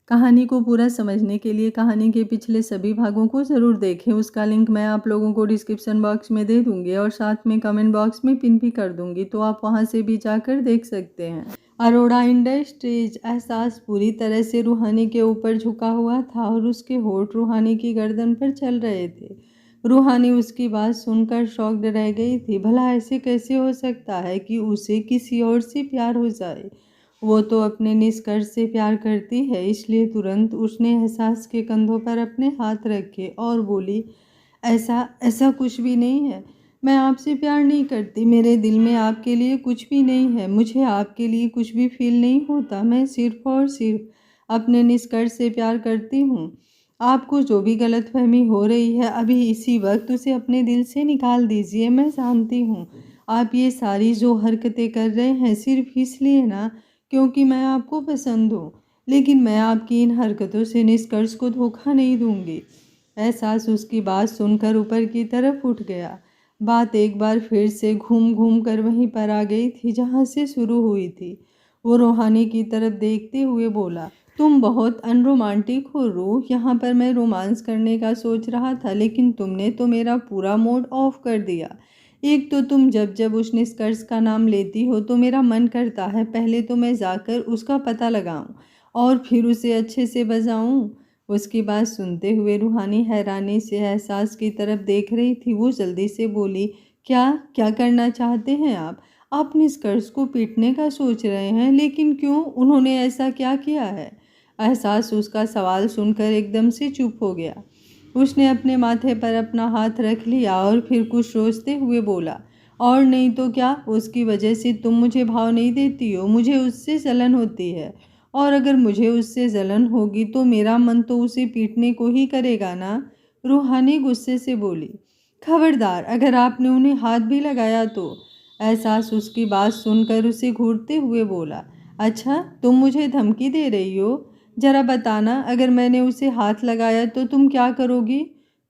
कहानी को पूरा समझने के लिए कहानी के पिछले सभी भागों को ज़रूर देखें। उसका लिंक मैं आप लोगों को डिस्क्रिप्शन बॉक्स में दे दूंगी और साथ में कमेंट बॉक्स में पिन भी कर दूंगी, तो आप वहां से भी जाकर देख सकते हैं। अरोड़ा इंडस्ट्रीज। एहसास पूरी तरह से रूहानी के ऊपर झुका हुआ था और उसके होठ रूहानी की गर्दन पर चल रहे थे। रूहानी उसकी बात सुनकर शॉक्ड रह गई थी। भला ऐसे कैसे हो सकता है कि उसे किसी और से प्यार हो जाए? वो तो अपने निष्कर्ष से प्यार करती है। इसलिए तुरंत उसने एहसास के कंधों पर अपने हाथ रखे और बोली, ऐसा ऐसा कुछ भी नहीं है। मैं आपसे प्यार नहीं करती। मेरे दिल में आपके लिए कुछ भी नहीं है। मुझे आपके लिए कुछ भी फील नहीं होता। मैं सिर्फ और सिर्फ अपने निष्कर्ष से प्यार करती हूँ। आपको जो भी गलतफहमी हो रही है अभी इसी वक्त उसे अपने दिल से निकाल दीजिए। मैं जानती हूँ आप ये सारी जो हरकतें कर रहे हैं सिर्फ इसलिए ना क्योंकि मैं आपको पसंद हूँ, लेकिन मैं आपकी इन हरकतों से निष्कर्ष को धोखा नहीं दूंगी। एहसास उसकी बात सुनकर ऊपर की तरफ उठ गया। बात एक बार फिर से घूम घूम कर वहीं पर आ गई थी जहाँ से शुरू हुई थी। वो रूहानी की तरफ देखते हुए बोला, तुम बहुत अनरोमांटिक हो रूह। यहाँ पर मैं रोमांस करने का सोच रहा था, लेकिन तुमने तो मेरा पूरा मूड ऑफ कर दिया। एक तो तुम जब जब उस निष्कर्ष का नाम लेती हो तो मेरा मन करता है पहले तो मैं जाकर उसका पता लगाऊं और फिर उसे अच्छे से बजाऊं। उसकी बात सुनते हुए रूहानी हैरानी से एहसास की तरफ देख रही थी। वो जल्दी से बोली, क्या क्या करना चाहते हैं आप निष्कर्ष को पीटने का सोच रहे हैं? लेकिन क्यों? उन्होंने ऐसा क्या किया है? एहसास उसका सवाल सुनकर एकदम से चुप हो गया। उसने अपने माथे पर अपना हाथ रख लिया और फिर कुछ सोचते हुए बोला, और नहीं तो क्या, उसकी वजह से तुम मुझे भाव नहीं देती हो। मुझे उससे जलन होती है, और अगर मुझे उससे जलन होगी तो मेरा मन तो उसे पीटने को ही करेगा ना। रूहानी गुस्से से बोली, खबरदार अगर आपने उन्हें हाथ भी लगाया तो। एहसास उसकी बात सुनकर उसे घूरते हुए बोला, अच्छा तुम मुझे धमकी दे रही हो? जरा बताना, अगर मैंने उसे हाथ लगाया तो तुम क्या करोगी?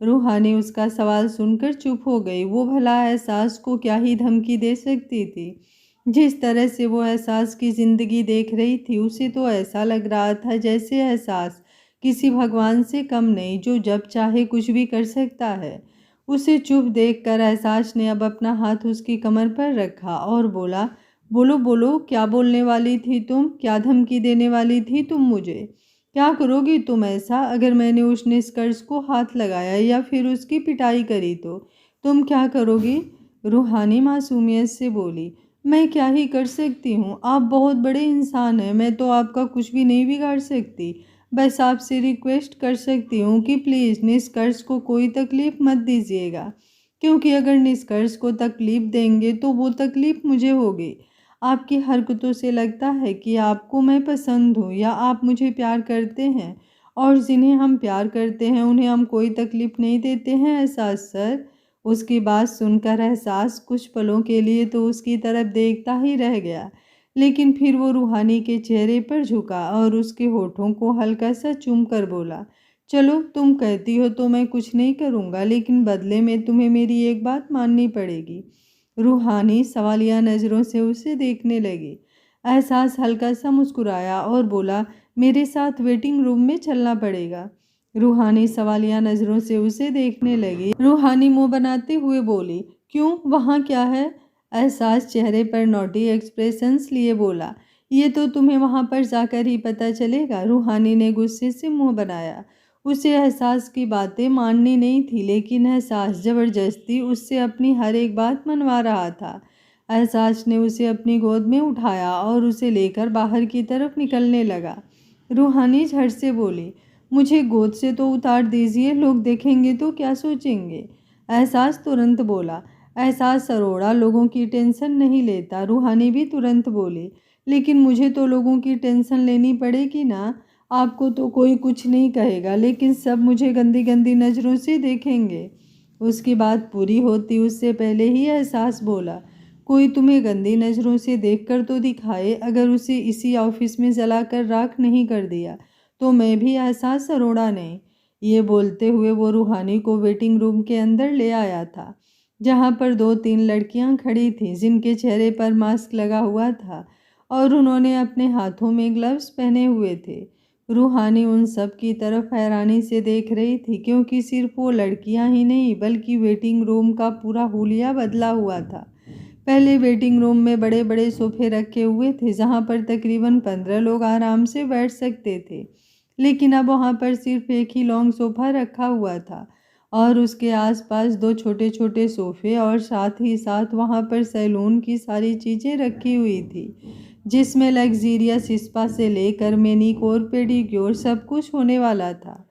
रूहानी उसका सवाल सुनकर चुप हो गई। वो भला एहसास को क्या ही धमकी दे सकती थी? जिस तरह से वो एहसास की जिंदगी देख रही थी उसे तो ऐसा लग रहा था जैसे एहसास किसी भगवान से कम नहीं, जो जब चाहे कुछ भी कर सकता है। उसे चुप देखकर एहसास ने अब अपना हाथ उसकी कमर पर रखा और बोला, बोलो बोलो, क्या बोलने वाली थी तुम? क्या धमकी देने वाली थी तुम मुझे? क्या करोगी तुम ऐसा अगर मैंने उस निष्कर्ष को हाथ लगाया या फिर उसकी पिटाई करी तो? तुम क्या करोगी? रूहानी मासूमियत से बोली, मैं क्या ही कर सकती हूँ? आप बहुत बड़े इंसान हैं, मैं तो आपका कुछ भी नहीं बिगाड़ सकती। बस आपसे रिक्वेस्ट कर सकती हूँ कि प्लीज़ निष्कर्ष को कोई तकलीफ़ मत दीजिएगा, क्योंकि अगर निष्कर्ष को तकलीफ़ देंगे तो वो तकलीफ़ मुझे होगी। आपकी हरकतों से लगता है कि आपको मैं पसंद हूँ या आप मुझे प्यार करते हैं, और जिन्हें हम प्यार करते हैं उन्हें हम कोई तकलीफ़ नहीं देते हैं एहसास सर। उसकी बात सुनकर एहसास कुछ पलों के लिए तो उसकी तरफ देखता ही रह गया, लेकिन फिर वो रूहानी के चेहरे पर झुका और उसके होठों को हल्का सा चूम कर बोला, चलो तुम कहती हो तो मैं कुछ नहीं करूँगा, लेकिन बदले में तुम्हें मेरी एक बात माननी पड़ेगी। रूहानी सवालिया नज़रों से उसे देखने लगी। एहसास हल्का सा मुस्कुराया और बोला, मेरे साथ वेटिंग रूम में चलना पड़ेगा। रूहानी सवालिया नज़रों से उसे देखने लगी। रूहानी मुंह बनाते हुए बोली, क्यों, वहाँ क्या है? एहसास चेहरे पर नोटी एक्सप्रेशंस लिए बोला, ये तो तुम्हें वहाँ पर जाकर ही पता चलेगा। रूहानी ने गुस्से से मुंह बनाया। उसे एहसास की बातें माननी नहीं थी, लेकिन एहसास ज़बरदस्ती उससे अपनी हर एक बात मनवा रहा था। एहसास ने उसे अपनी गोद में उठाया और उसे लेकर बाहर की तरफ निकलने लगा। रूहानी झट से बोली, मुझे गोद से तो उतार दीजिए, लोग देखेंगे तो क्या सोचेंगे? एहसास तुरंत बोला, एहसास अरोड़ा लोगों की टेंशन नहीं लेता। रूहानी भी तुरंत बोली, लेकिन मुझे तो लोगों की टेंशन लेनी पड़ेगी ना। आपको तो कोई कुछ नहीं कहेगा, लेकिन सब मुझे गंदी गंदी नज़रों से देखेंगे। उसकी बात पूरी होती उससे पहले ही एहसास बोला, कोई तुम्हें गंदी नज़रों से देखकर तो दिखाए। अगर उसे इसी ऑफिस में जलाकर राख नहीं कर दिया तो मैं भी एहसास अरोड़ा नहीं। ये बोलते हुए वो रूहानी को वेटिंग रूम के अंदर ले आया था, जहाँ पर दो तीन लड़कियाँ खड़ी थीं जिनके चेहरे पर मास्क लगा हुआ था और उन्होंने अपने हाथों में ग्लव्स पहने हुए थे। रूहानी उन सब की तरफ हैरानी से देख रही थी, क्योंकि सिर्फ वो लड़कियां ही नहीं बल्कि वेटिंग रूम का पूरा हुलिया बदला हुआ था। पहले वेटिंग रूम में बड़े बड़े सोफे रखे हुए थे, जहां पर तकरीबन 15 लोग आराम से बैठ सकते थे, लेकिन अब वहां पर सिर्फ एक ही लॉन्ग सोफा रखा हुआ था और उसके आसपास दो छोटे छोटे सोफे, और साथ ही साथ वहां पर सैलून की सारी चीज़ें रखी हुई थी, जिसमें लग्जीरियस स्पा से लेकर मैनीक्योर पेडिक्योर सब कुछ होने वाला था।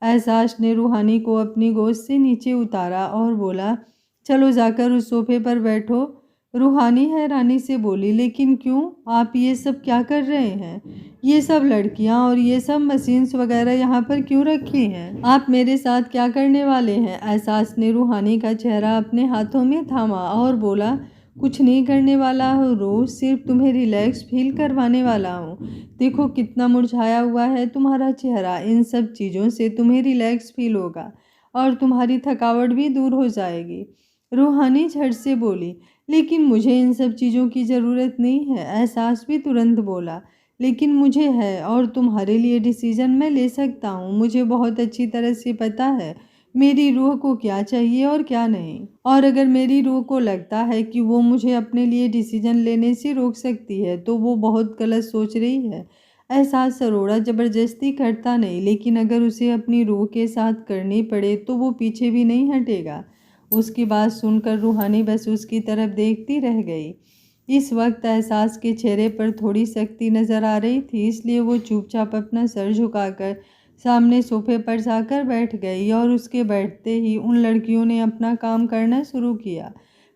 एहसास ने रूहानी को अपनी गोद से नीचे उतारा और बोला, चलो जाकर उस सोफे पर बैठो। रूहानी हैरानी से बोली, लेकिन क्यों? आप ये सब क्या कर रहे हैं? ये सब लड़कियां और ये सब मशीन्स वगैरह यहाँ पर क्यों रखी हैं? आप मेरे साथ क्या करने वाले हैं? एहसास ने रूहानी का चेहरा अपने हाथों में थामा और बोला, कुछ नहीं करने वाला हूँ रोज, सिर्फ तुम्हें रिलैक्स फील करवाने वाला हूँ। देखो कितना मुरझाया हुआ है तुम्हारा चेहरा, इन सब चीज़ों से तुम्हें रिलैक्स फील होगा और तुम्हारी थकावट भी दूर हो जाएगी। रूहानी झट से बोली, लेकिन मुझे इन सब चीज़ों की ज़रूरत नहीं है। एहसास भी तुरंत बोला, लेकिन मुझे है और तुम्हारे लिए डिसीजन मैं ले सकता हूँ। मुझे बहुत अच्छी तरह से पता है मेरी रूह को क्या चाहिए और क्या नहीं, और अगर मेरी रूह को लगता है कि वो मुझे अपने लिए डिसीजन लेने से रोक सकती है तो वो बहुत गलत सोच रही है। एहसास सरोड़ा ज़बरदस्ती करता नहीं, लेकिन अगर उसे अपनी रूह के साथ करनी पड़े तो वो पीछे भी नहीं हटेगा। उसकी बात सुनकर रूहानी बस उसकी तरफ देखती रह गई। इस वक्त एहसास के चेहरे पर थोड़ी सख्ती नज़र आ रही थी, इसलिए वो चुपचाप अपना सर झुकाकर सामने सोफे पर जाकर बैठ गई और उसके बैठते ही उन लड़कियों ने अपना काम करना शुरू किया।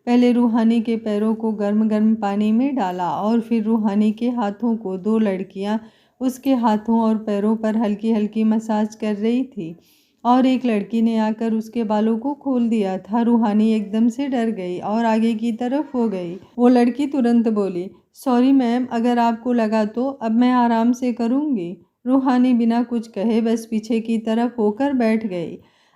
पहले रूहानी के पैरों को गर्म गर्म पानी में डाला और फिर रूहानी के हाथों को दो लड़कियां उसके हाथों और पैरों पर हल्की हल्की मसाज कर रही थी, और एक लड़की ने आकर उसके बालों को खोल दिया था। रूहानी एकदम से डर गई और आगे की तरफ हो गई। वो लड़की तुरंत बोली, सॉरी मैम, अगर आपको लगा तो अब मैं आराम से करूँगी। रूहानी बिना कुछ कहे बस पीछे की तरफ होकर बैठ गई।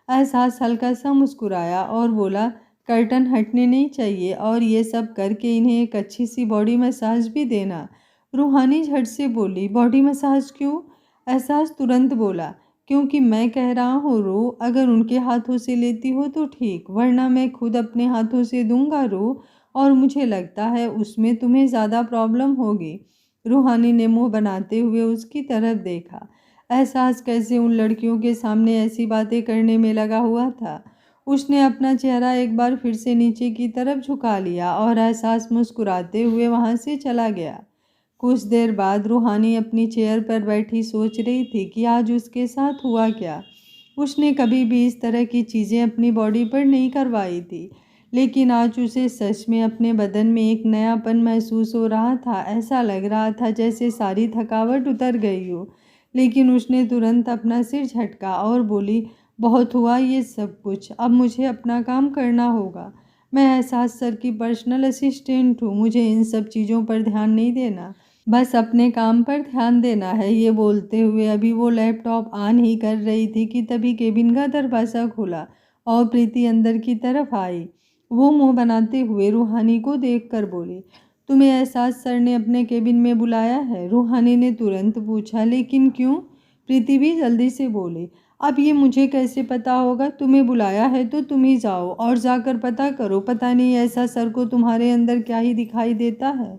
एहसास हल्का सा मुस्कुराया और बोला, कर्टन हटने नहीं चाहिए और ये सब करके इन्हें एक अच्छी सी बॉडी मसाज भी देना। रूहानी झट से बोली, बॉडी मसाज क्यों? एहसास तुरंत बोला, क्योंकि मैं कह रहा हूँ रो, अगर उनके हाथों से लेती हो तो ठीक, वरना मैं खुद अपने हाथों से दूंगा रो, और मुझे लगता है उसमें तुम्हें ज़्यादा प्रॉब्लम होगी। रूहानी ने मुंह बनाते हुए उसकी तरफ देखा। एहसास कैसे उन लड़कियों के सामने ऐसी बातें करने में लगा हुआ था। उसने अपना चेहरा एक बार फिर से नीचे की तरफ झुका लिया और एहसास मुस्कुराते हुए वहां से चला गया। कुछ देर बाद रूहानी अपनी चेयर पर बैठी सोच रही थी कि आज उसके साथ हुआ क्या। उसने कभी भी इस तरह की चीज़ें अपनी बॉडी पर नहीं करवाई थी, लेकिन आज उसे सच में अपने बदन में एक नयापन महसूस हो रहा था। ऐसा लग रहा था जैसे सारी थकावट उतर गई हो। लेकिन उसने तुरंत अपना सिर झटका और बोली, बहुत हुआ ये सब कुछ, अब मुझे अपना काम करना होगा। मैं एहसास सर की पर्सनल असिस्टेंट हूँ, मुझे इन सब चीज़ों पर ध्यान नहीं देना, बस अपने काम पर ध्यान देना है। ये बोलते हुए अभी वो लैपटॉप ऑन ही कर रही थी कि तभी केबिन का दरवाज़ा खुला और प्रीति अंदर की तरफ आई। वो मुंह बनाते हुए रूहानी को देखकर बोली, तुम्हें एहसास सर ने अपने केबिन में बुलाया है? रूहानी ने तुरंत पूछा, लेकिन क्यों? प्रीति भी जल्दी से बोली, अब ये मुझे कैसे पता होगा? तुम्हें बुलाया है तो तुम ही जाओ और जाकर पता करो, पता नहीं ऐसा सर को तुम्हारे अंदर क्या ही दिखाई देता है।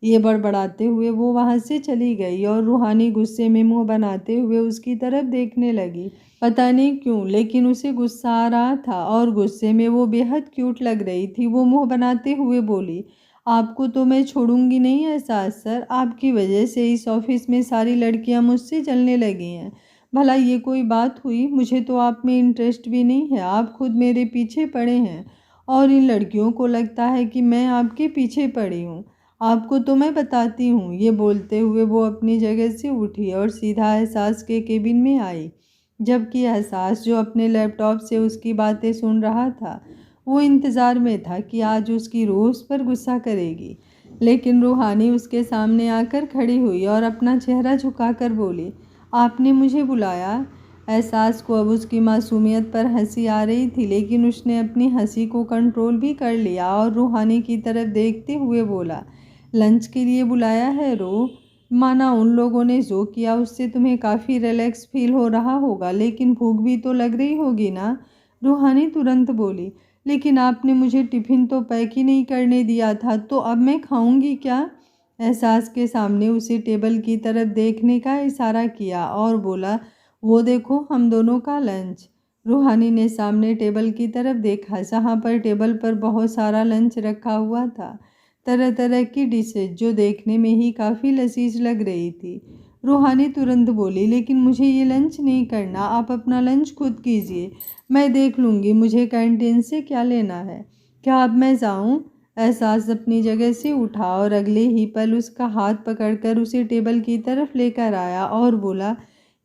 ये बड़बड़ाते हुए वो वहाँ से चली गई और रूहानी गुस्से में मुंह बनाते हुए उसकी तरफ देखने लगी। पता नहीं क्यों, लेकिन उसे गुस्सा आ रहा था और गुस्से में वो बेहद क्यूट लग रही थी। वो मुंह बनाते हुए बोली, आपको तो मैं छोड़ूंगी नहीं एहसास सर, आपकी वजह से इस ऑफिस में सारी लड़कियां मुझसे जलने लगी हैं। भला ये कोई बात हुई? मुझे तो आप में इंटरेस्ट भी नहीं है, आप खुद मेरे पीछे पड़े हैं और इन लड़कियों को लगता है कि मैं आपके पीछे पड़ी हूँ। आपको तो मैं बताती हूँ। ये बोलते हुए वो अपनी जगह से उठी और सीधा एहसास के केबिन में आई, जबकि एहसास जो अपने लैपटॉप से उसकी बातें सुन रहा था, वो इंतज़ार में था कि आज उसकी रूह उस पर गुस्सा करेगी। लेकिन रूहानी उसके सामने आकर खड़ी हुई और अपना चेहरा झुकाकर बोली, आपने मुझे बुलाया? एहसास को अब उसकी मासूमियत पर हंसी आ रही थी, लेकिन उसने अपनी हंसी को कंट्रोल भी कर लिया और रूहानी की तरफ देखते हुए बोला, लंच के लिए बुलाया है रो? माना उन लोगों ने जो किया उससे तुम्हें काफ़ी रिलैक्स फील हो रहा होगा, लेकिन भूख भी तो लग रही होगी ना? रूहानी तुरंत बोली, लेकिन आपने मुझे टिफ़िन तो पैक ही नहीं करने दिया था, तो अब मैं खाऊंगी क्या? एहसास के सामने उसे टेबल की तरफ देखने का इशारा किया और बोला, वो देखो हम दोनों का लंच। रूहानी ने सामने टेबल की तरफ देखा, जहाँ पर टेबल पर बहुत सारा लंच रखा हुआ था, तरह तरह की डिशेज जो देखने में ही काफ़ी लजीज लग रही थी। रूहानी तुरंत बोली, लेकिन मुझे ये लंच नहीं करना, आप अपना लंच खुद कीजिए, मैं देख लूँगी मुझे कैंटीन से क्या लेना है। क्या अब मैं जाऊँ? एहसास अपनी जगह से उठा और अगले ही पल उसका हाथ पकड़कर उसे टेबल की तरफ लेकर आया और बोला,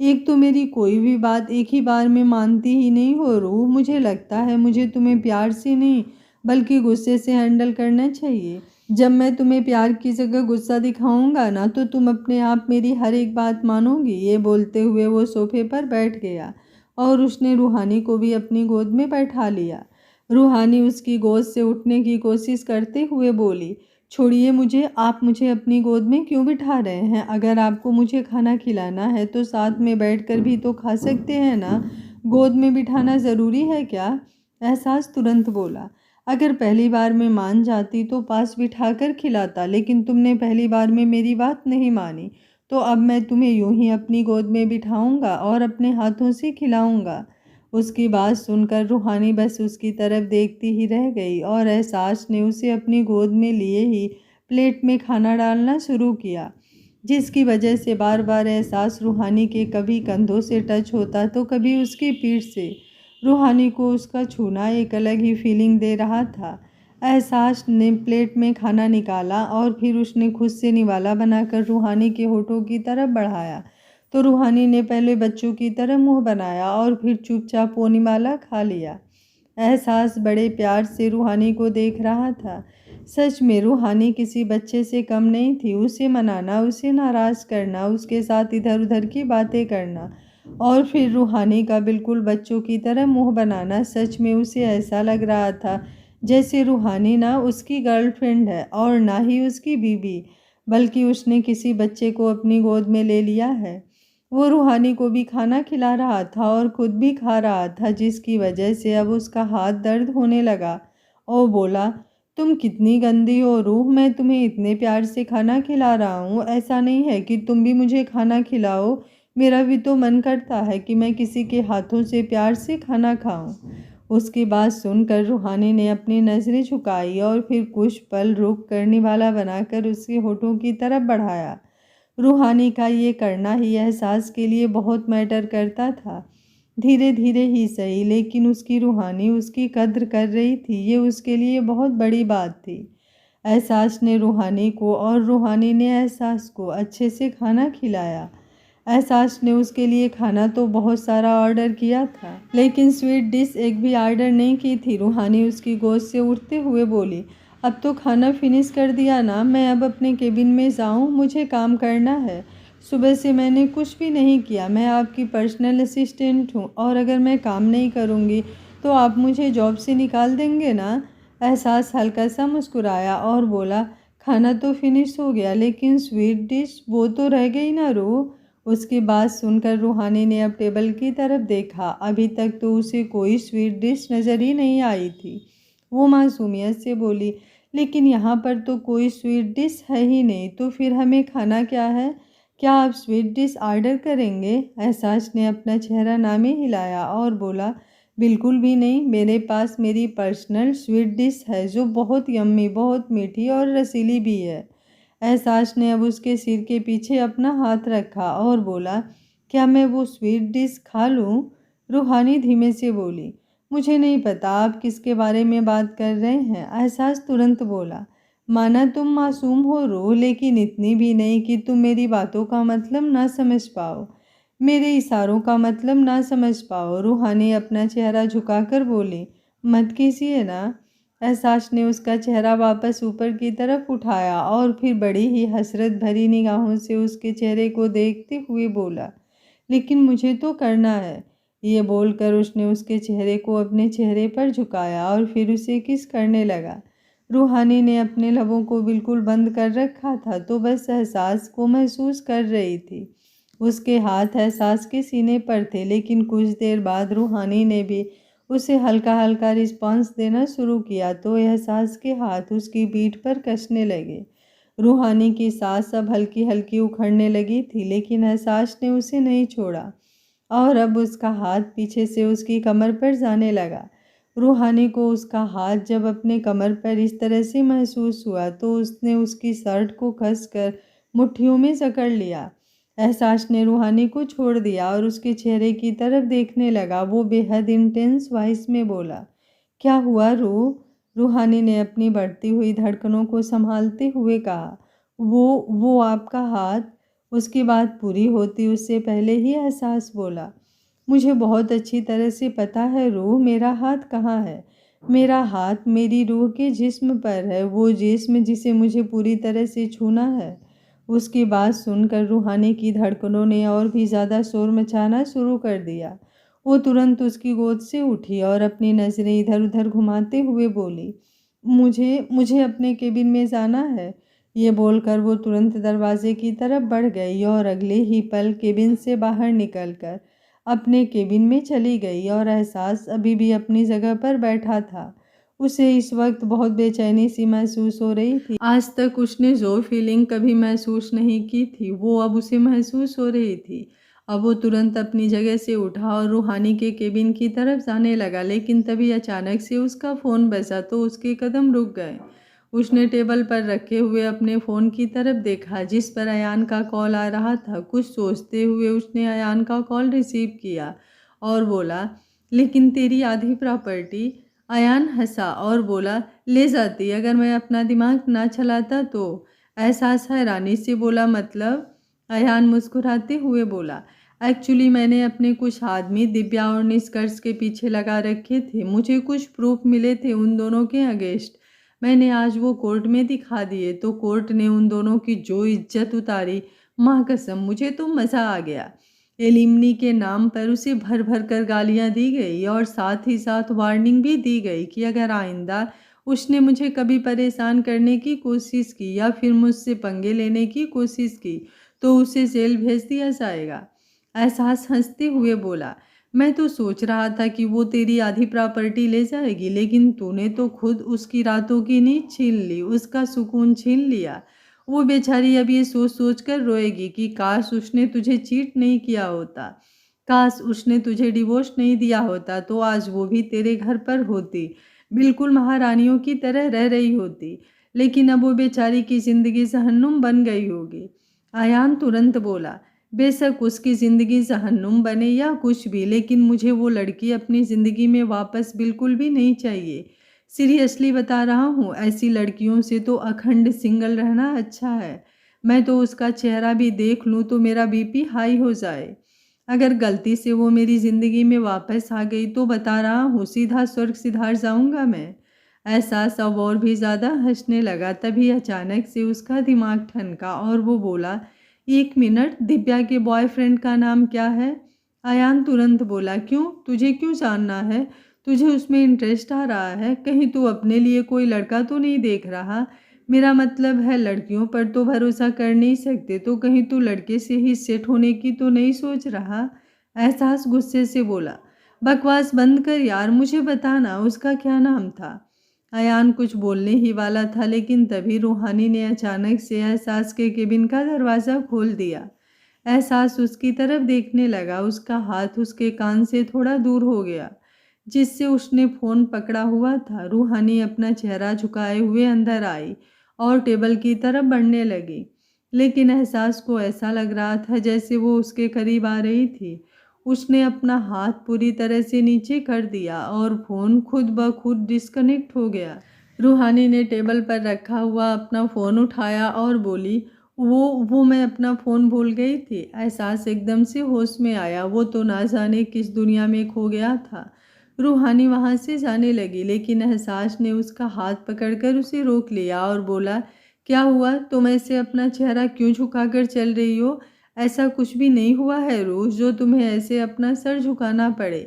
एक तो मेरी कोई भी बात एक ही बार में मानती ही नहीं हो रूह, मुझे लगता है मुझे तुम्हें प्यार से नहीं बल्कि गुस्से से हैंडल करना चाहिए। जब मैं तुम्हें प्यार की जगह गुस्सा दिखाऊंगा ना, तो तुम अपने आप मेरी हर एक बात मानोगी। ये बोलते हुए वो सोफे पर बैठ गया और उसने रूहानी को भी अपनी गोद में बैठा लिया। रूहानी उसकी गोद से उठने की कोशिश करते हुए बोली, छोड़िए मुझे, आप मुझे अपनी गोद में क्यों बिठा रहे हैं? अगर आपको मुझे खाना खिलाना है तो साथ में बैठकर भी तो खा सकते हैं ना, गोद में बिठाना ज़रूरी है क्या? एहसास तुरंत बोला, अगर पहली बार मैं मान जाती तो पास बिठाकर खिलाता, लेकिन तुमने पहली बार में मेरी बात नहीं मानी, तो अब मैं तुम्हें यूं ही अपनी गोद में बिठाऊंगा और अपने हाथों से खिलाऊंगा। उसकी बात सुनकर रूहानी बस उसकी तरफ देखती ही रह गई और एहसास ने उसे अपनी गोद में लिए ही प्लेट में खाना डालना शुरू किया, जिसकी वजह से बार बार एहसास रूहानी के कभी कंधों से टच होता तो कभी उसकी पीठ से। रूहानी को उसका छूना एक अलग ही फीलिंग दे रहा था। एहसास ने प्लेट में खाना निकाला और फिर उसने खुद से निवाला बनाकर रूहानी के होठों की तरफ बढ़ाया, तो रूहानी ने पहले बच्चों की तरह मुंह बनाया और फिर चुपचाप वो निवाला खा लिया। एहसास बड़े प्यार से रूहानी को देख रहा था। सच में रूहानी किसी बच्चे से कम नहीं थी। उसे मनाना, उसे नाराज़ करना, उसके साथ इधर उधर की बातें करना और फिर रूहानी का बिल्कुल बच्चों की तरह मुंह बनाना, सच में उसे ऐसा लग रहा था जैसे रूहानी ना उसकी गर्लफ्रेंड है और ना ही उसकी बीवी, बल्कि उसने किसी बच्चे को अपनी गोद में ले लिया है। वो रूहानी को भी खाना खिला रहा था और खुद भी खा रहा था, जिसकी वजह से अब उसका हाथ दर्द होने लगा और बोला, तुम कितनी गंदी हो रूह, मैं तुम्हें इतने प्यार से खाना खिला रहा हूँ, ऐसा नहीं है कि तुम भी मुझे खाना खिलाओ। मेरा भी तो मन करता है कि मैं किसी के हाथों से प्यार से खाना खाऊं। उसकी बात सुनकर रूहानी ने अपनी नज़रें झुकाई और फिर कुछ पल रुक कर निवाला बनाकर उसके होठों की तरफ बढ़ाया। रूहानी का ये करना ही एहसास के लिए बहुत मैटर करता था। धीरे धीरे ही सही, लेकिन उसकी रूहानी उसकी कद्र कर रही थी, ये उसके लिए बहुत बड़ी बात थी। एहसास ने रूहानी को और रूहानी ने एहसास को अच्छे से खाना खिलाया। एहसास ने उसके लिए खाना तो बहुत सारा ऑर्डर किया था, लेकिन स्वीट डिश एक भी ऑर्डर नहीं की थी। रूहानी उसकी गोद से उठते हुए बोली, अब तो खाना फिनिश कर दिया ना, मैं अब अपने केबिन में जाऊं, मुझे काम करना है। सुबह से मैंने कुछ भी नहीं किया, मैं आपकी पर्सनल असिस्टेंट हूँ और अगर मैं काम नहीं करूँगी तो आप मुझे जॉब से निकाल देंगे ना? एहसास हल्का सा मुस्कुराया और बोला, खाना तो फिनिश हो गया, लेकिन स्वीट डिश वो तो रह गई ना रूह। उसकी बात सुनकर रूहानी ने अब टेबल की तरफ देखा। अभी तक तो उसे कोई स्वीट डिश नज़र ही नहीं आई थी। वो मासूमियत से बोली, लेकिन यहाँ पर तो कोई स्वीट डिश है ही नहीं, तो फिर हमें खाना क्या है? क्या आप स्वीट डिश ऑर्डर करेंगे? एहसास ने अपना चेहरा ना में हिलाया और बोला, बिल्कुल भी नहीं, मेरे पास मेरी पर्सनल स्वीट डिश है जो बहुत यम्मी, बहुत मीठी और रसीली भी है। एहसास ने अब उसके सिर के पीछे अपना हाथ रखा और बोला, क्या मैं वो स्वीट डिश खा लूँ? रूहानी धीमे से बोली, मुझे नहीं पता आप किसके बारे में बात कर रहे हैं। एहसास तुरंत बोला, माना तुम मासूम हो रूह, लेकिन इतनी भी नहीं कि तुम मेरी बातों का मतलब ना समझ पाओ, मेरे इशारों का मतलब ना समझ पाओ। रूहानी अपना चेहरा झुकाकर बोली, मत कीजिए ना। एहसास ने उसका चेहरा वापस ऊपर की तरफ उठाया और फिर बड़ी ही हसरत भरी निगाहों से उसके चेहरे को देखते हुए बोला, लेकिन मुझे तो करना है। ये बोलकर उसने उसके चेहरे को अपने चेहरे पर झुकाया और फिर उसे किस करने लगा। रूहानी ने अपने लबों को बिल्कुल बंद कर रखा था, तो बस एहसास को महसूस कर रही थी। उसके हाथ एहसास के सीने पर थे, लेकिन कुछ देर बाद रूहानी ने भी उसे हल्का हल्का रिस्पॉन्स देना शुरू किया, तो एहसास के हाथ उसकी पीठ पर कसने लगे। रूहानी की सांस अब हल्की हल्की उखड़ने लगी थी, लेकिन एहसास ने उसे नहीं छोड़ा और अब उसका हाथ पीछे से उसकी कमर पर जाने लगा। रूहानी को उसका हाथ जब अपने कमर पर इस तरह से महसूस हुआ, तो उसने उसकी शर्ट को कसकर मुट्ठियों में जकड़ लिया। एहसास ने रूहानी को छोड़ दिया और उसके चेहरे की तरफ देखने लगा। वो बेहद इंटेंस वॉइस में बोला, क्या हुआ रूह? रूहानी ने अपनी बढ़ती हुई धड़कनों को संभालते हुए कहा, वो आपका हाथ। उसकी बात पूरी होती उससे पहले ही एहसास बोला, मुझे बहुत अच्छी तरह से पता है रूह, मेरा हाथ कहाँ है। मेरा हाथ मेरी रूह के जिस्म पर है, वो जिस्म जिसे मुझे पूरी तरह से छूना है। उसकी बात सुनकर रूहानी की धड़कनों ने और भी ज़्यादा शोर मचाना शुरू कर दिया। वो तुरंत उसकी गोद से उठी और अपनी नज़रें इधर उधर घुमाते हुए बोली, मुझे मुझे अपने केबिन में जाना है। ये बोलकर वो तुरंत दरवाजे की तरफ बढ़ गई और अगले ही पल केबिन से बाहर निकलकर अपने केबिन में चली गई और एहसास अभी भी अपनी जगह पर बैठा था। उसे इस वक्त बहुत बेचैनी सी महसूस हो रही थी। आज तक उसने जो फीलिंग कभी महसूस नहीं की थी, वो अब उसे महसूस हो रही थी। अब वो तुरंत अपनी जगह से उठा और रूहानी के केबिन की तरफ जाने लगा, लेकिन तभी अचानक से उसका फ़ोन बजा तो उसके कदम रुक गए। उसने टेबल पर रखे हुए अपने फ़ोन की तरफ देखा, जिस पर अयान का कॉल आ रहा था। कुछ सोचते हुए उसने अयान का कॉल रिसीव किया और बोला, लेकिन तेरी आधी प्रॉपर्टी। अयान हंसा और बोला, ले जाती अगर मैं अपना दिमाग ना चलाता तो। एहसास हैरानी से बोला, मतलब? अयान मुस्कुराते हुए बोला, एक्चुअली मैंने अपने कुछ आदमी दिव्या और निष्कर्ष के पीछे लगा रखे थे। मुझे कुछ प्रूफ मिले थे उन दोनों के अगेंस्ट। मैंने आज वो कोर्ट में दिखा दिए, तो कोर्ट ने उन दोनों की जो इज्जत उतारी, माँ कसम मुझे तो मज़ा आ गया। एलिमनी के नाम पर उसे भर भर कर गालियाँ दी गई और साथ ही साथ वार्निंग भी दी गई कि अगर आइंदा उसने मुझे कभी परेशान करने की कोशिश की या फिर मुझसे पंगे लेने की कोशिश की, तो उसे जेल भेज दिया जाएगा। एहसास हंसते हुए बोला, मैं तो सोच रहा था कि वो तेरी आधी प्रॉपर्टी ले जाएगी, लेकिन तूने तो खुद उसकी रातों की नींद छीन ली, उसका सुकून छीन लिया। वो बेचारी अब ये सोच सोच कर रोएगी कि काश उसने तुझे चीट नहीं किया होता, काश उसने तुझे डिवोर्स नहीं दिया होता, तो आज वो भी तेरे घर पर होती, बिल्कुल महारानियों की तरह रह रही होती। लेकिन अब वो बेचारी की ज़िंदगी जहन्नुम बन गई होगी। आयान तुरंत बोला, बेशक उसकी ज़िंदगी जहन्नुम बने या कुछ भी, लेकिन मुझे वो लड़की अपनी ज़िंदगी में वापस बिल्कुल भी नहीं चाहिए। सीरियसली बता रहा हूँ, ऐसी लड़कियों से तो अखंड सिंगल रहना अच्छा है। मैं तो उसका चेहरा भी देख लूँ तो मेरा बीपी हाई हो जाए। अगर गलती से वो मेरी ज़िंदगी में वापस आ गई तो बता रहा हूँ सीधा स्वर्ग सिधार जाऊँगा मैं। एहसास अब और भी ज़्यादा हंसने लगा। तभी अचानक से उसका दिमाग ठनका और वो बोला, एक मिनट, दिव्या के बॉयफ्रेंड का नाम क्या है? अयान तुरंत बोला, क्यों, तुझे क्यों जानना है? तुझे उसमें इंटरेस्ट आ रहा है? कहीं तू अपने लिए कोई लड़का तो नहीं देख रहा? मेरा मतलब है, लड़कियों पर तो भरोसा कर नहीं सकते, तो कहीं तू लड़के से ही सेट होने की तो नहीं सोच रहा? एहसास गुस्से से बोला, बकवास बंद कर यार, मुझे बताना उसका क्या नाम था। अयान कुछ बोलने ही वाला था, लेकिन तभी रूहानी ने अचानक से एहसास के केबिन का दरवाज़ा खोल दिया। एहसास उसकी तरफ देखने लगा। उसका हाथ उसके कान से थोड़ा दूर हो गया, जिससे उसने फ़ोन पकड़ा हुआ था। रूहानी अपना चेहरा झुकाए हुए अंदर आई और टेबल की तरफ बढ़ने लगी, लेकिन एहसास को ऐसा लग रहा था जैसे वो उसके करीब आ रही थी। उसने अपना हाथ पूरी तरह से नीचे कर दिया और फ़ोन खुद ब खुद डिस्कनेक्ट हो गया। रूहानी ने टेबल पर रखा हुआ अपना फ़ोन उठाया और बोली, वो मैं अपना फ़ोन भूल गई थी। एहसास एकदम से होश में आया। वो तो ना जाने किस दुनिया में खो गया था। रूहानी वहाँ से जाने लगी, लेकिन एहसास ने उसका हाथ पकड़कर उसे रोक लिया और बोला, क्या हुआ, तुम ऐसे अपना चेहरा क्यों झुकाकर चल रही हो? ऐसा कुछ भी नहीं हुआ है रोज़ जो तुम्हें ऐसे अपना सर झुकाना पड़े।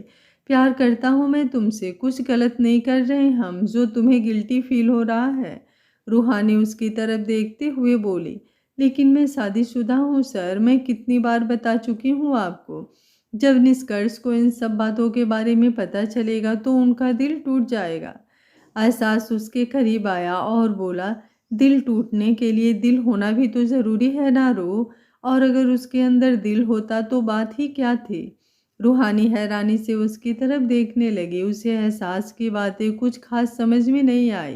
प्यार करता हूँ मैं तुमसे, कुछ गलत नहीं कर रहे हम जो तुम्हें गिल्टी फील हो रहा है। रूहानी उसकी तरफ देखते हुए बोली, लेकिन मैं शादीशुदा हूँ सर, मैं कितनी बार बता चुकी हूँ आपको। जब निष्कर्ष को इन सब बातों के बारे में पता चलेगा तो उनका दिल टूट जाएगा। एहसास उसके करीब आया और बोला, दिल टूटने के लिए दिल होना भी तो ज़रूरी है ना रो, और अगर उसके अंदर दिल होता तो बात ही क्या थी। रूहानी हैरानी से उसकी तरफ देखने लगी। उसे एहसास की बातें कुछ खास समझ में नहीं आई।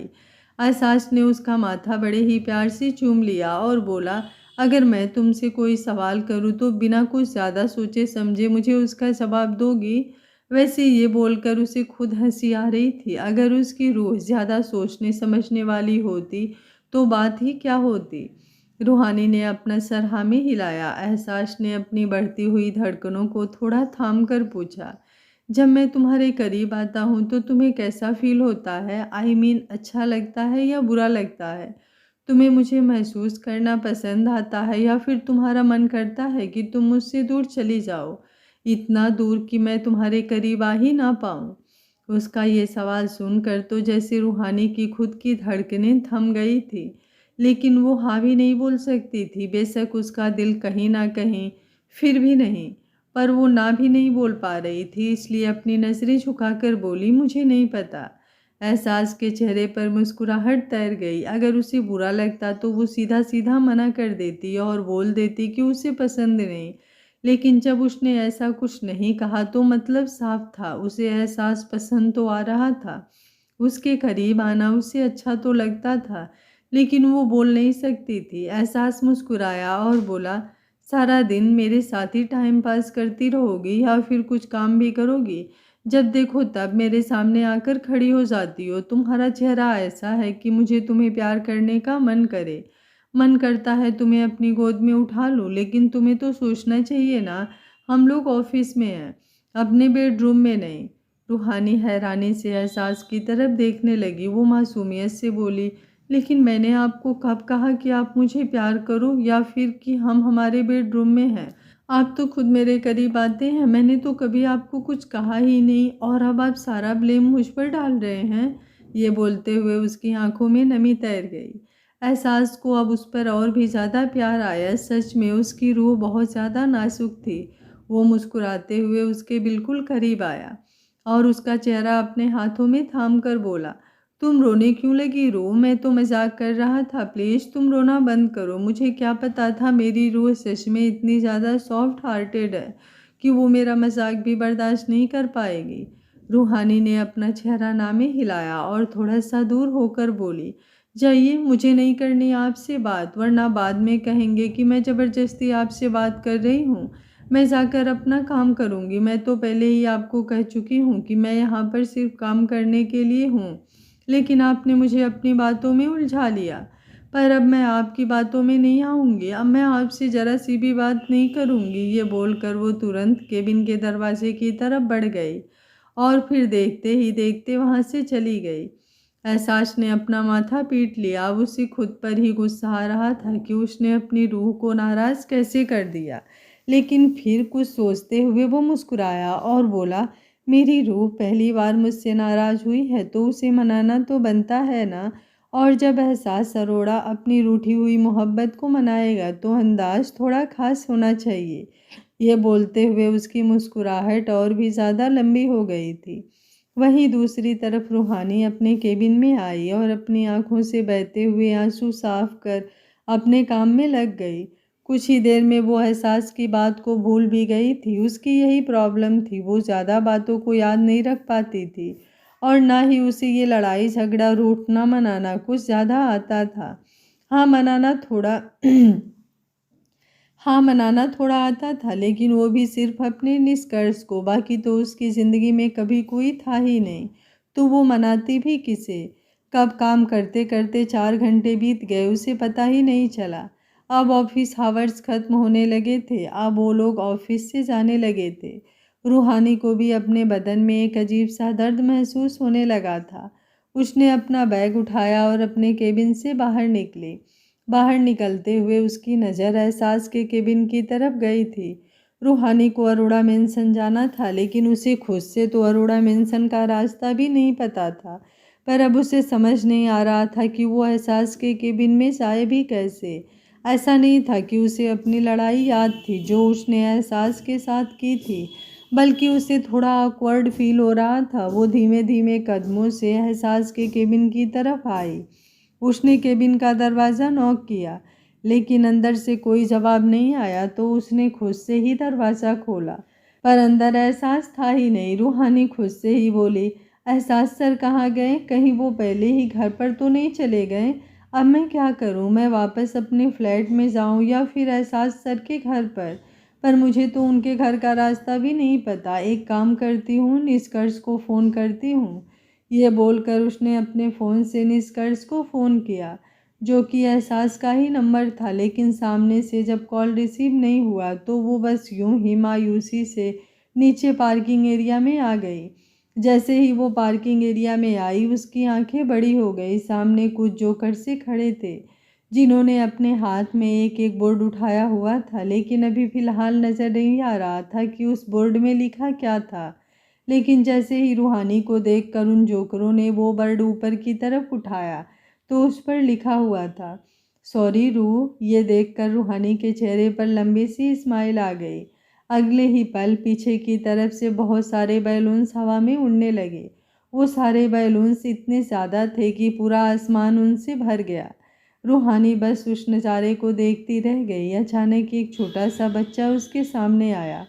एहसास ने उसका माथा बड़े ही प्यार से चूम लिया और बोला, अगर मैं तुमसे कोई सवाल करूं तो बिना कुछ ज़्यादा सोचे समझे मुझे उसका जवाब दोगी। वैसे ये बोलकर उसे खुद हंसी आ रही थी। अगर उसकी रूह ज़्यादा सोचने समझने वाली होती तो बात ही क्या होती। रूहानी ने अपना सर हाँ में हिलाया। एहसास ने अपनी बढ़ती हुई धड़कनों को थोड़ा थाम कर पूछा, जब मैं तुम्हारे करीब आता हूँ तो तुम्हें कैसा फील होता है? आई मीन अच्छा लगता है या बुरा लगता है? तुम्हें मुझे महसूस करना पसंद आता है या फिर तुम्हारा मन करता है कि तुम मुझसे दूर चली जाओ, इतना दूर कि मैं तुम्हारे करीब आ ही ना पाऊँ। उसका ये सवाल सुनकर तो जैसे रूहानी की खुद की धड़कनें थम गई थी, लेकिन वो हाँ भी नहीं बोल सकती थी। बेशक उसका दिल कहीं ना कहीं, फिर भी नहीं, पर वो ना भी नहीं बोल पा रही थी, इसलिए अपनी नज़रें झुकाकर बोली, मुझे नहीं पता। एहसास के चेहरे पर मुस्कुराहट तैर गई। अगर उसे बुरा लगता तो वो सीधा सीधा मना कर देती और बोल देती कि उसे पसंद नहीं, लेकिन जब उसने ऐसा कुछ नहीं कहा तो मतलब साफ था, उसे एहसास पसंद तो आ रहा था। उसके करीब आना उसे अच्छा तो लगता था, लेकिन वो बोल नहीं सकती थी। एहसास मुस्कुराया और बोला, सारा दिन मेरे साथ ही टाइम पास करती रहोगी या फिर कुछ काम भी करोगी? जब देखो तब मेरे सामने आकर खड़ी हो जाती हो। तुम्हारा चेहरा ऐसा है कि मुझे तुम्हें प्यार करने का मन करे। मन करता है तुम्हें अपनी गोद में उठा लूं, लेकिन तुम्हें तो सोचना चाहिए ना, हम लोग ऑफिस में हैं, अपने बेडरूम में नहीं। रूहानी हैरानी से एहसास की तरफ देखने लगी। वो मासूमियत से बोली, लेकिन मैंने आपको कब कहा कि आप मुझे प्यार करो या फिर कि हम हमारे बेडरूम में हैं? आप तो खुद मेरे करीब आते हैं, मैंने तो कभी आपको कुछ कहा ही नहीं और अब आप सारा ब्लेम मुझ पर डाल रहे हैं। ये बोलते हुए उसकी आंखों में नमी तैर गई। एहसास को अब उस पर और भी ज़्यादा प्यार आया। सच में उसकी रूह बहुत ज़्यादा नाजुक थी। वो मुस्कुराते हुए उसके बिल्कुल करीब आया और उसका चेहरा अपने हाथों में थाम कर बोला, तुम रोने क्यों लगी? रो, मैं तो मजाक कर रहा था, प्लीज़ तुम रोना बंद करो। मुझे क्या पता था मेरी रूह सच में इतनी ज़्यादा सॉफ्ट हार्टेड है कि वो मेरा मजाक भी बर्दाश्त नहीं कर पाएगी। रूहानी ने अपना चेहरा नामे हिलाया और थोड़ा सा दूर होकर बोली, जाइए, मुझे नहीं करनी आपसे बात, वरना बाद में कहेंगे कि मैं ज़बरदस्ती आपसे बात कर रही हूँ। मैं जाकर अपना काम करूँगी। मैं तो पहले ही आपको कह चुकी हूँ कि मैं यहाँ पर सिर्फ काम करने के लिए हूँ, लेकिन आपने मुझे अपनी बातों में उलझा लिया। पर अब मैं आपकी बातों में नहीं आऊँगी, अब मैं आपसे ज़रा सी भी बात नहीं करूँगी। ये बोलकर वो तुरंत केबिन के दरवाजे की तरफ बढ़ गई और फिर देखते ही देखते वहाँ से चली गई। एहसास ने अपना माथा पीट लिया। अब उसे खुद पर ही गुस्सा आ रहा था कि उसने अपनी रूह को नाराज़ कैसे कर दिया। लेकिन फिर कुछ सोचते हुए वो मुस्कुराया और बोला, मेरी रूह पहली बार मुझसे नाराज़ हुई है तो उसे मनाना तो बनता है ना। और जब एहसास अरोड़ा अपनी रूठी हुई मोहब्बत को मनाएगा तो अंदाज थोड़ा खास होना चाहिए। ये बोलते हुए उसकी मुस्कुराहट और भी ज़्यादा लंबी हो गई थी। वहीं दूसरी तरफ रूहानी अपने केबिन में आई और अपनी आंखों से बहते हुए आंसू साफ कर अपने काम में लग गई। कुछ ही देर में वो एहसास की बात को भूल भी गई थी। उसकी यही प्रॉब्लम थी, वो ज़्यादा बातों को याद नहीं रख पाती थी और ना ही उसे ये लड़ाई झगड़ा रूठना मनाना कुछ ज़्यादा आता था। हाँ मनाना थोड़ा हाँ मनाना थोड़ा आता था, लेकिन वो भी सिर्फ अपने निष्कर्ष को, बाकी तो उसकी ज़िंदगी में कभी कोई था ही नहीं। तो वो मनाती भी किसे? कब काम करते करते 4 घंटे बीत गए उसे पता ही नहीं चला। अब ऑफिस हावर्स ख़त्म होने लगे थे। अब वो लोग ऑफिस से जाने लगे थे। रूहानी को भी अपने बदन में एक अजीब सा दर्द महसूस होने लगा था। उसने अपना बैग उठाया और अपने केबिन से बाहर निकली। बाहर निकलते हुए उसकी नज़र एहसास के केबिन की तरफ गई थी। रूहानी को अरोड़ा मेंशन जाना था, लेकिन उसे खुद से तो अरोड़ा मेंशन का रास्ता भी नहीं पता था। पर अब उसे समझ नहीं आ रहा था कि वो एहसास के केबिन में जाए भी कैसे। ऐसा नहीं था कि उसे अपनी लड़ाई याद थी जो उसने एहसास के साथ की थी, बल्कि उसे थोड़ा ऑकवर्ड फील हो रहा था। वो धीमे धीमे कदमों से एहसास के केबिन की तरफ आई। उसने केबिन का दरवाज़ा नॉक किया, लेकिन अंदर से कोई जवाब नहीं आया, तो उसने खुद से ही दरवाज़ा खोला। पर अंदर एहसास था ही नहीं। रूहानी खुद से ही बोली, एहसास सर कहाँ गए? कहीं वो पहले ही घर पर तो नहीं चले गए? अब मैं क्या करूं? मैं वापस अपने फ्लैट में जाऊं या फिर एहसास सर के घर पर मुझे तो उनके घर का रास्ता भी नहीं पता। एक काम करती हूँ, निष्कर्ष को फ़ोन करती हूँ। ये बोलकर उसने अपने फ़ोन से निष्कर्ष को फ़ोन किया, जो कि एहसास का ही नंबर था। लेकिन सामने से जब कॉल रिसीव नहीं हुआ तो वो बस यूं ही मायूसी से नीचे पार्किंग एरिया में आ गई। जैसे ही वो पार्किंग एरिया में आई, उसकी आंखें बड़ी हो गई। सामने कुछ जोकर से खड़े थे, जिन्होंने अपने हाथ में एक एक बोर्ड उठाया हुआ था, लेकिन अभी फ़िलहाल नज़र नहीं आ रहा था कि उस बोर्ड में लिखा क्या था। लेकिन जैसे ही रूहानी को देखकर उन जोकरों ने वो बोर्ड ऊपर की तरफ उठाया, तो उस पर लिखा हुआ था, सॉरी रूह। ये देखकर रूहानी के चेहरे पर लंबी सी स्माइल आ गई। अगले ही पल पीछे की तरफ से बहुत सारे बैलून्स हवा में उड़ने लगे। वो सारे बैलून्स इतने ज़्यादा थे कि पूरा आसमान उनसे भर गया। रूहानी बस उस नज़ारे को देखती रह गई। अचानक एक छोटा सा बच्चा उसके सामने आया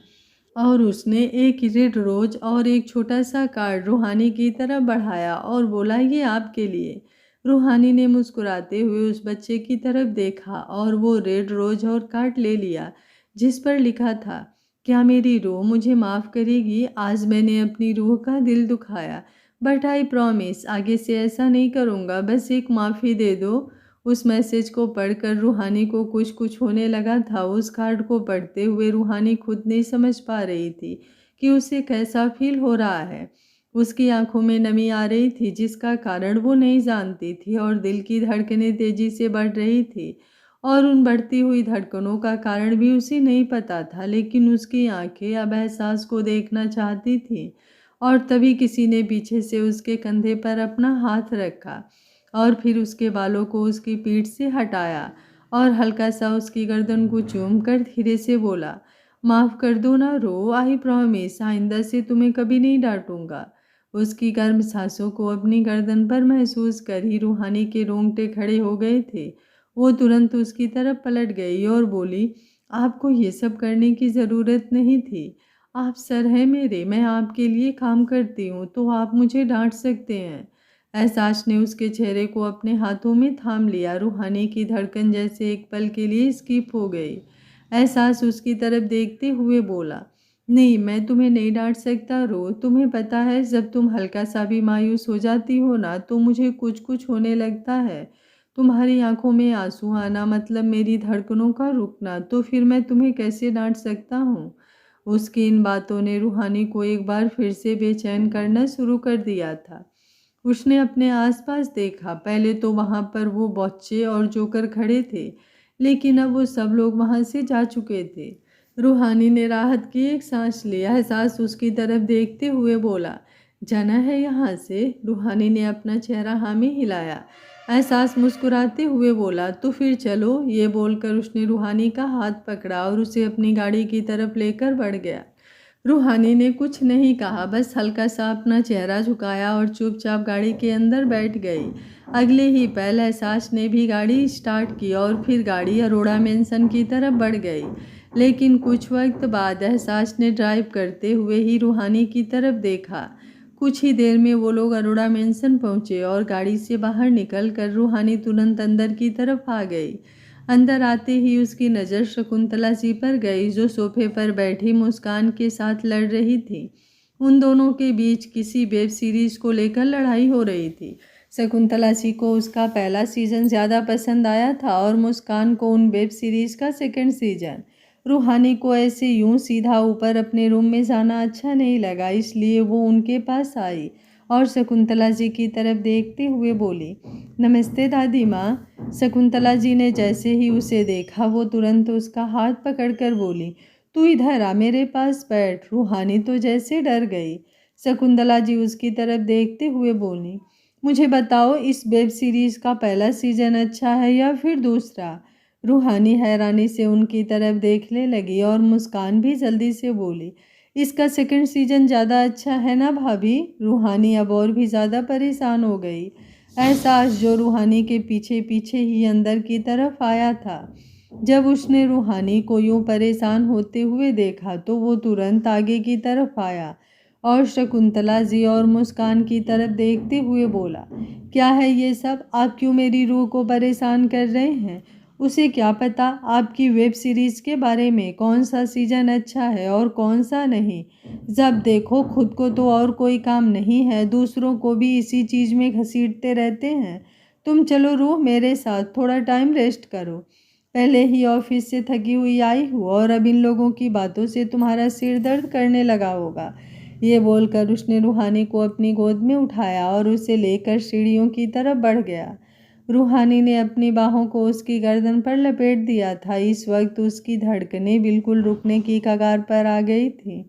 और उसने एक रेड रोज और एक छोटा सा कार्ड रूहानी की तरफ बढ़ाया और बोला, ये आपके लिए। रूहानी ने मुस्कुराते हुए उस बच्चे की तरफ देखा और वो रेड रोज और कार्ड ले लिया, जिस पर लिखा था, क्या मेरी रूह मुझे माफ़ करेगी? आज मैंने अपनी रूह का दिल दुखाया, बट आई प्रॉमिस आगे से ऐसा नहीं करूँगा। बस एक माफ़ी दे दो। उस मैसेज को पढ़कर रूहानी को कुछ कुछ होने लगा था। उस कार्ड को पढ़ते हुए रूहानी खुद नहीं समझ पा रही थी कि उसे कैसा फील हो रहा है। उसकी आंखों में नमी आ रही थी, जिसका कारण वो नहीं जानती थी, और दिल की धड़कनें तेजी से बढ़ रही थी, और उन बढ़ती हुई धड़कनों का कारण भी उसे नहीं पता था। लेकिन उसकी आंखें अब एहसास को देखना चाहती थी। और तभी किसी ने पीछे से उसके कंधे पर अपना हाथ रखा और फिर उसके बालों को उसकी पीठ से हटाया और हल्का सा उसकी गर्दन को चूमकर धीरे से बोला, माफ़ कर दो ना रो, आई प्रॉमिस आइंदा से तुम्हें कभी नहीं डांटूंगा। उसकी गर्म सांसों को अपनी गर्दन पर महसूस कर ही रूहानी के रोंगटे खड़े हो गए थे। वो तुरंत उसकी तरफ पलट गई और बोली, आपको ये सब करने की ज़रूरत नहीं थी। आप सर हैं मेरे, मैं आपके लिए काम करती हूँ, तो आप मुझे डांट सकते हैं। एहसास ने उसके चेहरे को अपने हाथों में थाम लिया। रूहानी की धड़कन जैसे एक पल के लिए स्किप हो गई। एहसास उसकी तरफ देखते हुए बोला, नहीं, मैं तुम्हें नहीं डांट सकता रो। तुम्हें पता है, जब तुम हल्का सा भी मायूस हो जाती हो ना, तो मुझे कुछ कुछ होने लगता है। तुम्हारी आंखों में आंसू आना मतलब मेरी धड़कनों का रुकना, तो फिर मैं तुम्हें कैसे डांट सकता हूँ? उसकी इन बातों ने रूहानी को एक बार फिर से बेचैन करना शुरू कर दिया था। उसने अपने आसपास देखा। पहले तो वहां पर वो बच्चे और जोकर खड़े थे, लेकिन अब वो सब लोग वहां से जा चुके थे। रूहानी ने राहत की एक सांस लिया। एहसास उसकी तरफ देखते हुए बोला, जाना है यहाँ से? रूहानी ने अपना चेहरा हाँ में हिलाया। एहसास मुस्कुराते हुए बोला, तो फिर चलो। ये बोलकर उसने रूहानी का हाथ पकड़ा और उसे अपनी गाड़ी की तरफ लेकर बढ़ गया। रूहानी ने कुछ नहीं कहा, बस हल्का सा अपना चेहरा झुकाया और चुपचाप गाड़ी के अंदर बैठ गई। अगले ही पल एहसास ने भी गाड़ी स्टार्ट की और फिर गाड़ी अरोड़ा मेंशन की तरफ बढ़ गई। लेकिन कुछ वक्त बाद एहसास ने ड्राइव करते हुए ही रूहानी की तरफ देखा। कुछ ही देर में वो लोग अरोड़ा मेंशन पहुंचे और गाड़ी से बाहर निकल कर रूहानी तुरंत अंदर की तरफ आ गई। अंदर आते ही उसकी नज़र शकुंतला जी पर गई, जो सोफे पर बैठी मुस्कान के साथ लड़ रही थी। उन दोनों के बीच किसी वेब सीरीज को लेकर लड़ाई हो रही थी। शकुंतला जी को उसका पहला सीजन ज़्यादा पसंद आया था और मुस्कान को उन वेब सीरीज का सेकंड सीजन। रूहानी को ऐसे यूं सीधा ऊपर अपने रूम में जाना अच्छा नहीं लगा, इसलिए वो उनके पास आई और शकुंतला जी की तरफ देखते हुए बोली, नमस्ते दादी माँ। शकुंतला जी ने जैसे ही उसे देखा, वो तुरंत उसका हाथ पकड़कर बोली, तू इधर आ, मेरे पास बैठ। रूहानी तो जैसे डर गई। शकुंतला जी उसकी तरफ देखते हुए बोली, मुझे बताओ, इस वेब सीरीज का पहला सीजन अच्छा है या फिर दूसरा? रूहानी हैरानी से उनकी तरफ देखने लगी और मुस्कान भी जल्दी से बोली, इसका सेकंड सीजन ज़्यादा अच्छा है ना भाभी? रूहानी अब और भी ज़्यादा परेशान हो गई। एहसास जो रूहानी के पीछे पीछे ही अंदर की तरफ आया था। जब उसने रूहानी को यूं परेशान होते हुए देखा तो वो तुरंत आगे की तरफ आया और शकुंतला जी और मुस्कान की तरफ देखते हुए बोला, क्या है ये सब? आप क्यों मेरी रूह को परेशान कर रहे हैं? उसे क्या पता आपकी वेब सीरीज़ के बारे में कौन सा सीजन अच्छा है और कौन सा नहीं। जब देखो खुद को तो और कोई काम नहीं है, दूसरों को भी इसी चीज़ में घसीटते रहते हैं। तुम चलो रूह मेरे साथ, थोड़ा टाइम रेस्ट करो। पहले ही ऑफिस से थकी हुई आई हूँ और अब इन लोगों की बातों से तुम्हारा सिर दर्द करने लगा होगा। ये बोलकर उसने रूहानी को अपनी गोद में उठाया और उसे लेकर सीढ़ियों की तरफ बढ़ गया। रूहानी ने अपनी बाहों को उसकी गर्दन पर लपेट दिया था। इस वक्त उसकी धड़कनें बिल्कुल रुकने की कगार पर आ गई थी।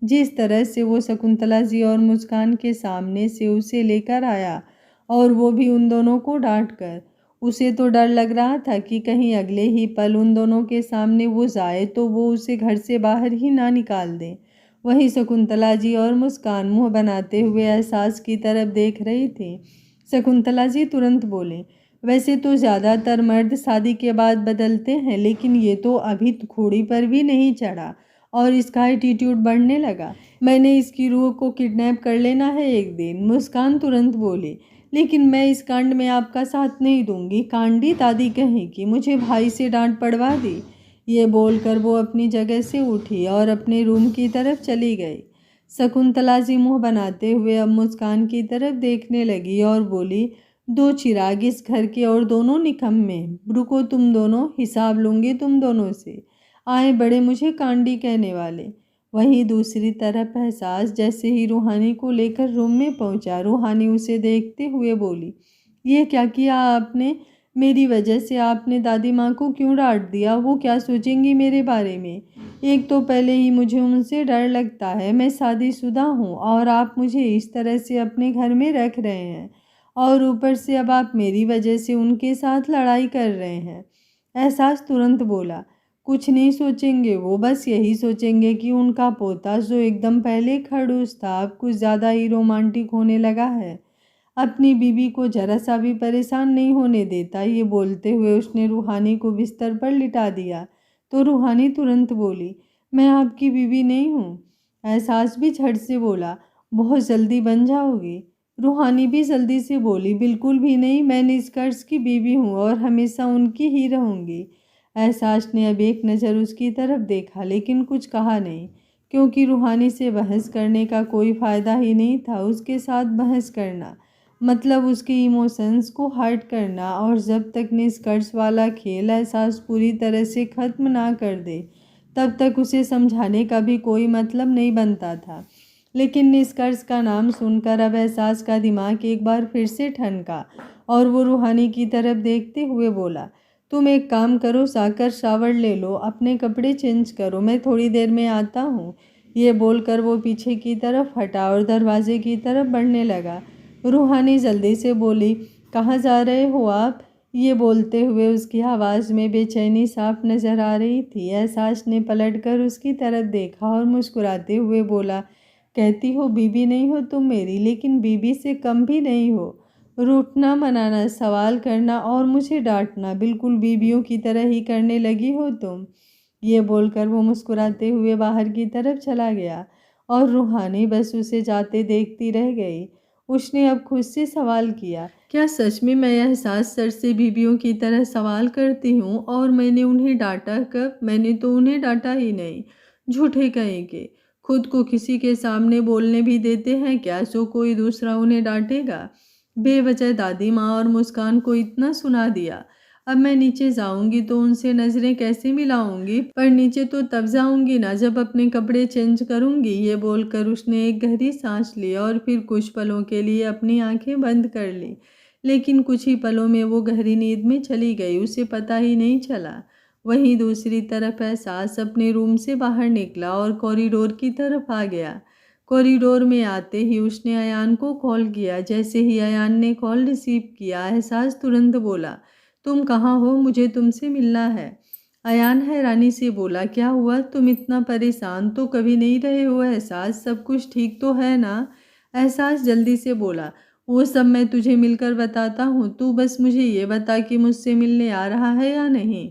जिस तरह से वो शकुंतला जी और मुस्कान के सामने से उसे लेकर आया और वो भी उन दोनों को डांट कर, उसे तो डर लग रहा था कि कहीं अगले ही पल उन दोनों के सामने वो जाए तो वो उसे घर से बाहर ही ना निकाल दें। वहीं शकुंतला जी और मुस्कान मुंह बनाते हुए एहसास की तरफ देख रही थी। शकुंतला जी तुरंत बोले, वैसे तो ज़्यादातर मर्द शादी के बाद बदलते हैं, लेकिन ये तो अभी घोड़ी पर भी नहीं चढ़ा और इसका एटीट्यूड बढ़ने लगा। मैंने इसकी रूह को किडनैप कर लेना है एक दिन। मुस्कान तुरंत बोली, लेकिन मैं इस कांड में आपका साथ नहीं दूंगी। कांडी दादी कहेगी मुझे भाई से डांट पड़वा दी। ये बोलकर वो अपनी जगह से उठी और अपने रूम की तरफ चली गई। शकुंतला जी मुंह बनाते हुए अब मुस्कान की तरफ देखने लगी और बोली, दो चिराग इस घर के और दोनों निकम्मे। रुको तुम दोनों, हिसाब लूंगी तुम दोनों से। आए बड़े मुझे कांडी कहने वाले। वहीं दूसरी तरफ एहसास जैसे ही रूहानी को लेकर रूम में पहुंचा, रूहानी उसे देखते हुए बोली, ये क्या किया आपने? मेरी वजह से आपने दादी माँ को क्यों डांट दिया? वो क्या सोचेंगी मेरे बारे में? एक तो पहले ही मुझे उनसे डर लगता है, मैं शादीशुदा हूँ और आप मुझे इस तरह से अपने घर में रख रहे हैं और ऊपर से अब आप मेरी वजह से उनके साथ लड़ाई कर रहे हैं। एहसास तुरंत बोला, कुछ नहीं सोचेंगे, वो बस यही सोचेंगे कि उनका पोता जो एकदम पहले खड़ूस था अब कुछ ज़्यादा ही रोमांटिक होने लगा है, अपनी बीवी को जरा सा भी परेशान नहीं होने देता। ये बोलते हुए उसने रूहानी को बिस्तर पर लिटा दिया तो रूहानी तुरंत बोली, मैं आपकी बीवी नहीं हूँ। एहसास भी झट से बोला, बहुत जल्दी बन जाओगी। रूहानी भी जल्दी से बोली, बिल्कुल भी नहीं, मैं निष्कर्ष की बीवी हूँ और हमेशा उनकी ही रहूँगी। एहसास ने अब एक नज़र उसकी तरफ देखा लेकिन कुछ कहा नहीं, क्योंकि रूहानी से बहस करने का कोई फ़ायदा ही नहीं था। उसके साथ बहस करना मतलब उसके इमोशंस को हर्ट करना, और जब तक निष्कर्ष वाला खेल एहसास पूरी तरह से ख़त्म ना कर दे तब तक उसे समझाने का भी कोई मतलब नहीं बनता था। लेकिन निष्कर्ष का नाम सुनकर अब एहसास का दिमाग एक बार फिर से ठनका और वो रूहानी की तरफ देखते हुए बोला, तुम एक काम करो, जाकर शावर ले लो, अपने कपड़े चेंज करो, मैं थोड़ी देर में आता हूँ। ये बोलकर वो पीछे की तरफ हटा और दरवाजे की तरफ बढ़ने लगा। रूहानी जल्दी से बोली, कहाँ जा रहे हो आप? ये बोलते हुए उसकी आवाज़ में बेचैनी साफ नज़र आ रही थी। एहसास ने पलटकर उसकी तरफ देखा और मुस्कुराते हुए बोला, कहती हो बीबी नहीं हो तुम मेरी, लेकिन बीबी से कम भी नहीं हो। रूठना, मनाना, सवाल करना और मुझे डांटना बिल्कुल बीबियों की तरह ही करने लगी हो तुम। ये बोलकर वो मुस्कुराते हुए बाहर की तरफ चला गया और रूहानी बस उसे जाते देखती रह गई। उसने अब खुद से सवाल किया, क्या सच में मैं एहसास सर से बीबियों की तरह सवाल करती हूँ और मैंने उन्हें डांटा कब? मैंने तो उन्हें डांटा ही नहीं। झूठे कहेंगे, खुद को किसी के सामने बोलने भी देते हैं क्या सो कोई दूसरा उन्हें डांटेगा? बेवजह दादी माँ और मुस्कान को इतना सुना दिया। अब मैं नीचे जाऊंगी तो उनसे नज़रें कैसे मिलाऊंगी? पर नीचे तो तब जाऊंगी ना जब अपने कपड़े चेंज करूंगी। ये बोलकर उसने एक गहरी सांस ली और फिर कुछ पलों के लिए अपनी आंखें बंद कर ली। लेकिन कुछ ही पलों में वो गहरी नींद में चली गई, उसे पता ही नहीं चला। वहीं दूसरी तरफ एहसास अपने रूम से बाहर निकला और कॉरिडोर की तरफ आ गया। कॉरिडोर में आते ही उसने अयान को कॉल किया। जैसे ही अयान ने कॉल रिसीव किया, एहसास तुरंत बोला, तुम कहाँ हो, मुझे तुमसे मिलना है। अयान हैरानी से बोला, क्या हुआ, तुम इतना परेशान तो कभी नहीं रहे हो एहसास, सब कुछ ठीक तो है ना। एहसास जल्दी से बोला, वो सब मैं तुझे मिलकर बताता हूँ, तू बस मुझे ये बता कि मुझसे मिलने आ रहा है या नहीं।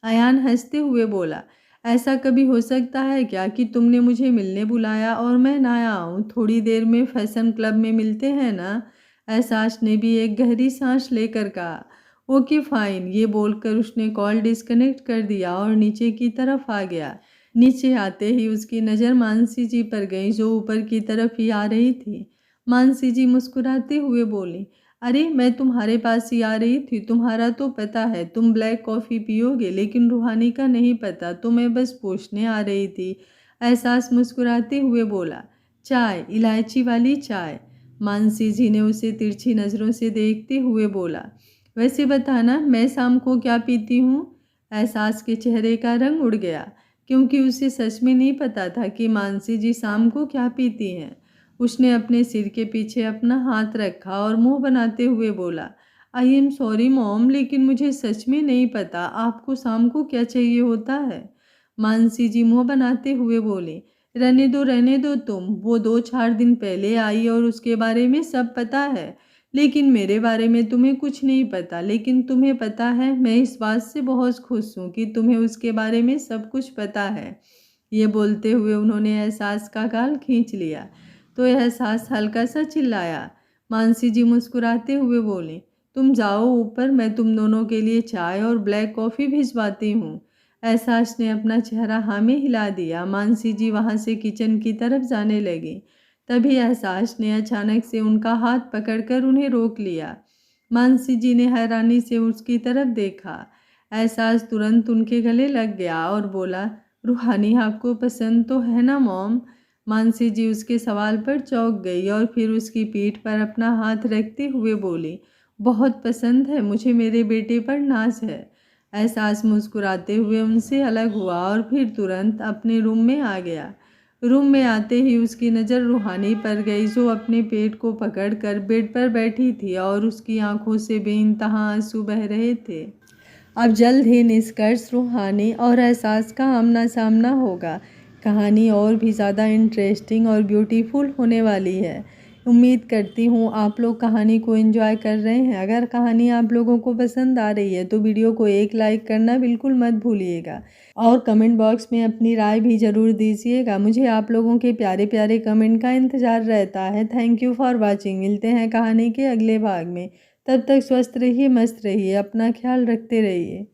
अयान हंसते हुए बोला, ऐसा कभी हो सकता है क्या कि तुमने मुझे मिलने बुलाया और मैं ना आऊँ। थोड़ी देर में फैशन क्लब में मिलते हैं ना। एहसास ने भी एक गहरी सांस लेकर कहा, ओके फाइन। ये बोलकर उसने कॉल डिस्कनेक्ट कर दिया और नीचे की तरफ आ गया। नीचे आते ही उसकी नज़र मानसी जी पर गई, जो ऊपर की तरफ ही आ रही थी। मानसी जी मुस्कुराते हुए बोली, अरे मैं तुम्हारे पास ही आ रही थी, तुम्हारा तो पता है तुम ब्लैक कॉफ़ी पियोगे, लेकिन रूहानी का नहीं पता, तो मैं बस पूछने आ रही थी। एहसास मुस्कुराते हुए बोला, चाय, इलायची वाली चाय। मानसी जी ने उसे तिरछी नज़रों से देखते हुए बोला, वैसे बताना मैं शाम को क्या पीती हूँ। एहसास के चेहरे का रंग उड़ गया, क्योंकि उसे सच में नहीं पता था कि मानसी जी शाम को क्या पीती हैं। उसने अपने सिर के पीछे अपना हाथ रखा और मुंह बनाते हुए बोला, आई एम सॉरी मॉम, लेकिन मुझे सच में नहीं पता आपको शाम को क्या चाहिए होता है। मानसी जी मुंह बनाते हुए बोली, रहने दो तुम, वो 2-4 दिन पहले आई और उसके बारे में सब पता है, लेकिन मेरे बारे में तुम्हें कुछ नहीं पता। लेकिन तुम्हें पता है, मैं इस बात से बहुत खुश हूँ कि तुम्हें उसके बारे में सब कुछ पता है। ये बोलते हुए उन्होंने एहसास का गाल खींच लिया तो एहसास हल्का सा चिल्लाया। मानसी जी मुस्कुराते हुए बोली, तुम जाओ ऊपर, मैं तुम दोनों के लिए चाय और ब्लैक कॉफ़ी भिजवाती हूँ। एहसास ने अपना चेहरा हाँ में हिला दिया। मानसी जी वहाँ से किचन की तरफ जाने लगी। तभी एहसास ने अचानक से उनका हाथ पकड़कर उन्हें रोक लिया। मानसी जी ने हैरानी से उसकी तरफ देखा। एहसास तुरंत उनके गले लग गया और बोला, रूहानी आपको पसंद तो है ना मॉम। मानसी जी उसके सवाल पर चौंक गई और फिर उसकी पीठ पर अपना हाथ रखते हुए बोली, बहुत पसंद है, मुझे मेरे बेटे पर नाज है। एहसास मुस्कुराते हुए उनसे अलग हुआ और फिर तुरंत अपने रूम में आ गया। रूम में आते ही उसकी नज़र रूहानी पर गई, जो अपने पेट को पकड़कर बेड पर बैठी थी और उसकी आंखों से बेइंतहा आंसू बह रहे थे। अब जल्द ही निष्कर्ष रूहानी और एहसास का आमना सामना होगा। कहानी और भी ज़्यादा इंटरेस्टिंग और ब्यूटीफुल होने वाली है। उम्मीद करती हूँ आप लोग कहानी को एंजॉय कर रहे हैं। अगर कहानी आप लोगों को पसंद आ रही है तो वीडियो को एक लाइक करना बिल्कुल मत भूलिएगा और कमेंट बॉक्स में अपनी राय भी ज़रूर दीजिएगा। मुझे आप लोगों के प्यारे प्यारे कमेंट का इंतज़ार रहता है। Thank you for watching. मिलते हैं कहानी के अगले भाग में। तब तक स्वस्थ रहिए, मस्त रहिए, अपना ख्याल रखते रहिए।